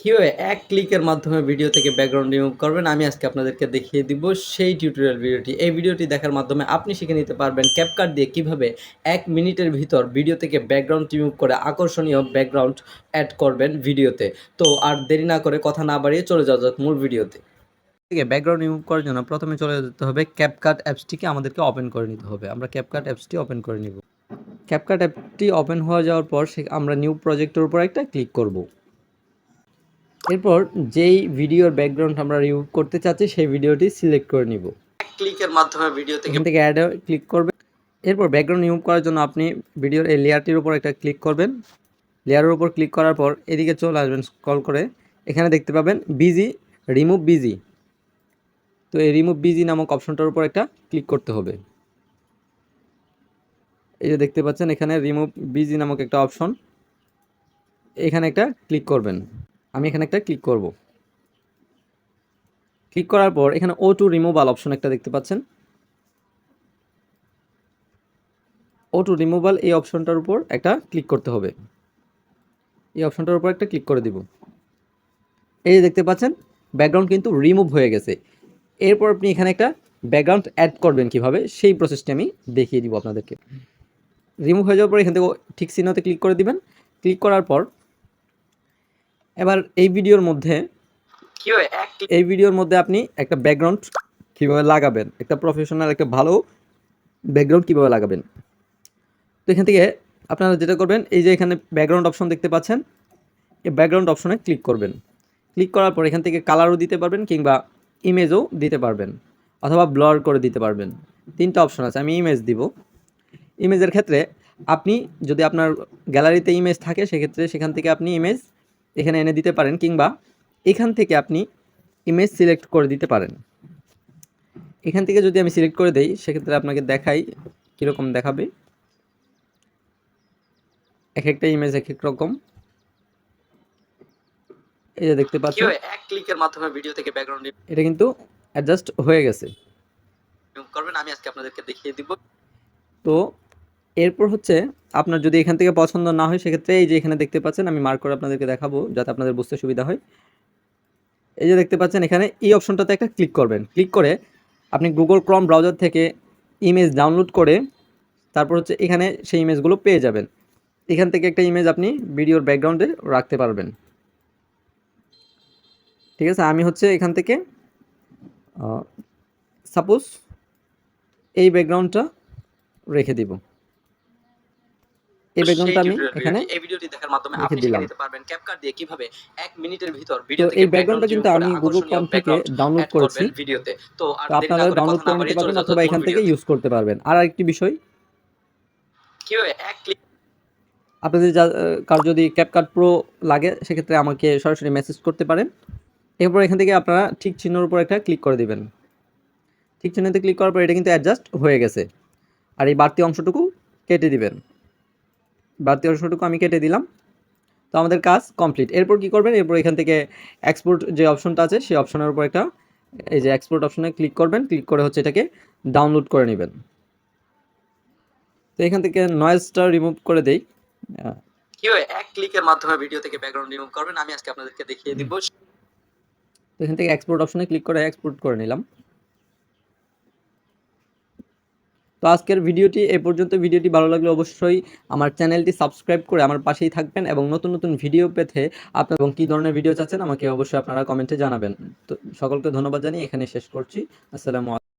কিভাবে এক ক্লিকের মাধ্যমে ভিডিও থেকে ব্যাকগ্রাউন্ড রিমুভ করবেন আমি আজকে আপনাদেরকে দেখিয়ে দিব সেই টিউটোরিয়াল ভিডিওটি। এই ভিডিওটি দেখার মাধ্যমে আপনি শিখে নিতে পারবেন ক্যাপকাট দিয়ে কিভাবে ১ মিনিটের ভিতর ভিডিও থেকে ব্যাকগ্রাউন্ড রিমুভ করে আকর্ষণীয় ব্যাকগ্রাউন্ড অ্যাড করবেন ভিডিওতে। তো আর দেরি না করে কথা না বাড়িয়ে চলে যাওয়া যাক মূল ভিডিওতে। থেকে ব্যাকগ্রাউন্ড রিমুভ করার জন্য প্রথমে চলে যেতে হবে ক্যাপকাট অ্যাপসটিকে আমাদেরকে ওপেন করে নিতে হবে। আমরা ক্যাপকাট অ্যাপসটি ওপেন করে নিব। ক্যাপকাট অ্যাপটি ওপেন হয়ে যাওয়ার পর আমরা নিউ প্রজেক্টের উপর একটা ক্লিক করব। এরপর যেই ভিডিওর ব্যাকগ্রাউন্ড আমরা রিমুভ করতে চাচ্ছি সেই ভিডিওটি সিলেক্ট করে নিব। এক ক্লিকের মাধ্যমে ভিডিও থেকে অ্যাড ক্লিক করবেন। এরপর ব্যাকগ্রাউন্ড রিমুভ করার জন্য আপনি ভিডিওর এই লেয়ারটির উপর একটা ক্লিক করবেন। লেয়ারের উপর ক্লিক করার পর এদিকে চলে আসবেন স্ক্রল করে, এখানে দেখতে পাবেন বিজি, রিমুভ বিজি। তো এই রিমুভ বিজি নামক অপশনটার উপর একটা ক্লিক করতে হবে। এই যে দেখতে পাচ্ছেন এখানে রিমুভ বিজি নামক একটা অপশন, এখানে একটা ক্লিক করবেন। আমি এখানে একটা ক্লিক করব। ক্লিক করার পর এখানে ও টু রিমুভাল অপশন একটা দেখতে পাচ্ছেন। ও টু রিমুভাল এই অপশনটার উপর একটা ক্লিক করতে হবে। এই অপশনটার উপর একটা ক্লিক করে দিব। এই যে দেখতে পাচ্ছেন ব্যাকগ্রাউন্ড কিন্তু রিমুভ হয়ে গেছে। এরপর আপনি এখানে একটা ব্যাকগ্রাউন্ড অ্যাড করবেন কিভাবে সেই প্রসেসটি আমি দেখিয়ে দিব আপনাদেরকে। রিমুভ হয়ে যাওয়ার পর এখান থেকে ঠিক চিহ্নতে ক্লিক করে দিবেন। ক্লিক করার পর এবার এই ভিডিওর মধ্যে আপনি একটা ব্যাকগ্রাউন্ড কীভাবে লাগাবেন, একটা প্রফেশনাল একটা ভালো ব্যাকগ্রাউন্ড কীভাবে লাগাবেন। তো এখান থেকে আপনারা যেটা করবেন, এই যে এখানে ব্যাকগ্রাউন্ড অপশন দেখতে পাচ্ছেন, এই ব্যাকগ্রাউন্ড অপশনে ক্লিক করবেন। ক্লিক করার পর এখান থেকে কালারও দিতে পারবেন কিংবা ইমেজও দিতে পারবেন অথবা ব্লার করে দিতে পারবেন। 3টা অপশন আছে, আমি ইমেজ দিব। ইমেজের ক্ষেত্রে আপনি যদি আপনার গ্যালারিতে ইমেজ থাকে সেক্ষেত্রে সেখান থেকে আপনি ইমেজ এখানে এনে দিতে পারেন কিংবা এখান থেকে আপনি ইমেজ সিলেক্ট করে দিতে পারেন। এখান থেকে যদি আমি সিলেক্ট করে দেই সেক্ষেত্রে আপনাকে দেখাই কীরকম দেখাবে। এক একটা ইমেজ এক এক রকম। এই যে দেখতে পাচ্ছেন এক ক্লিকের মাধ্যমে ভিডিও থেকে ব্যাকগ্রাউন্ড এটা কিন্তু অ্যাডজাস্ট হয়ে গেছে করবেন আমি আজকে আপনাদেরকে দেখিয়ে দিব। তো এরপর হচ্ছে আপনার যদি এখান থেকে পছন্দ না হয় সেক্ষেত্রে এই যে এখানে দেখতে পাচ্ছেন, আমি মার্ক করে আপনাদেরকে দেখাবো যাতে আপনাদের বুঝতে সুবিধা হয়। এই যে দেখতে পাচ্ছেন এখানে এই অপশনটাতে একটা ক্লিক করবেন। ক্লিক করে আপনি গুগল ক্রোম ব্রাউজার থেকে ইমেজ ডাউনলোড করে তারপর হচ্ছে এখানে সেই ইমেজগুলো পেয়ে যাবেন। এখান থেকে একটা ইমেজ আপনি ভিডিওর ব্যাকগ্রাউন্ডে রাখতে পারবেন। ঠিক আছে, আমি হচ্ছে এখান থেকে সাপোজ এই ব্যাকগ্রাউন্ডটা রেখে দিব। এই ব্যাকগ্রাউন্ডটা আমি এখানে এই ভিডিওটি দেখার মাধ্যমে আপনি শিখে নিতে পারবেন ক্যাপকাট দিয়ে কিভাবে 1 মিনিটের ভিতর ভিডিও থেকে এই ব্যাকগ্রাউন্ডটা কিন্তু আমি গুগল ক্রোম থেকে ডাউনলোড করেছি। ভিডিওতে। তো আপনারা ডাউনলোড করে নিতে পারবেন অথবা এখান থেকে ইউজ করতে পারবেন। আর আরেকটি বিষয়, কিভাবে এক ক্লিক আপনাদের কার যদি ক্যাপকাট প্রো লাগে সেক্ষেত্রে আমাকে সরাসরি মেসেজ করতে পারেন। এরপর এখান থেকে আপনারা ঠিক চিহ্নের উপর একটা ক্লিক করে দিবেন। ঠিক চিহ্নতে ক্লিক করার পর এটা কিন্তু অ্যাডজাস্ট হয়ে গেছে। আর এই বাড়তি অংশটুকু কেটে দিবেন। বাড়তি অংশটুকু আমি কেটে দিলাম। তো আমাদের কাজ কমপ্লিট। এরপর কি করবেন, এরপর এখান থেকে এক্সপোর্ট যে অপশনটা আছে সেই অপশনের উপর একটা এই যে এক্সপোর্ট অপশনে ক্লিক করবেন। ক্লিক করে হচ্ছে এটাকে ডাউনলোড করে নেবেন। তো এখান থেকে নয়েজটা রিমুভ করে দেই। কিভাবে এক ক্লিকের মাধ্যমে ভিডিও থেকে ব্যাকগ্রাউন্ড রিমুভ করবেন আমি আজকে আপনাদেরকে দেখিয়ে দিব। তো এখান থেকে এক্সপোর্ট অপশনে ক্লিক করে এক্সপোর্ট করে নিলাম। তো আজকের ভিডিওটি এ পর্যন্ত। ভিডিওটি ভালো লাগলে অবশ্যই আমার চ্যানেলটি সাবস্ক্রাইব করে আমার পাশেই থাকবেন এবং নতুন নতুন ভিডিও পেতে আপনারা এবং কী ধরনের ভিডিও চাচ্ছেন আমাকে অবশ্যই আপনারা কমেন্টে জানাবেন। তো সকলকে ধন্যবাদ জানিয়ে এখানে শেষ করছি। আসসালামু আলাইকুম।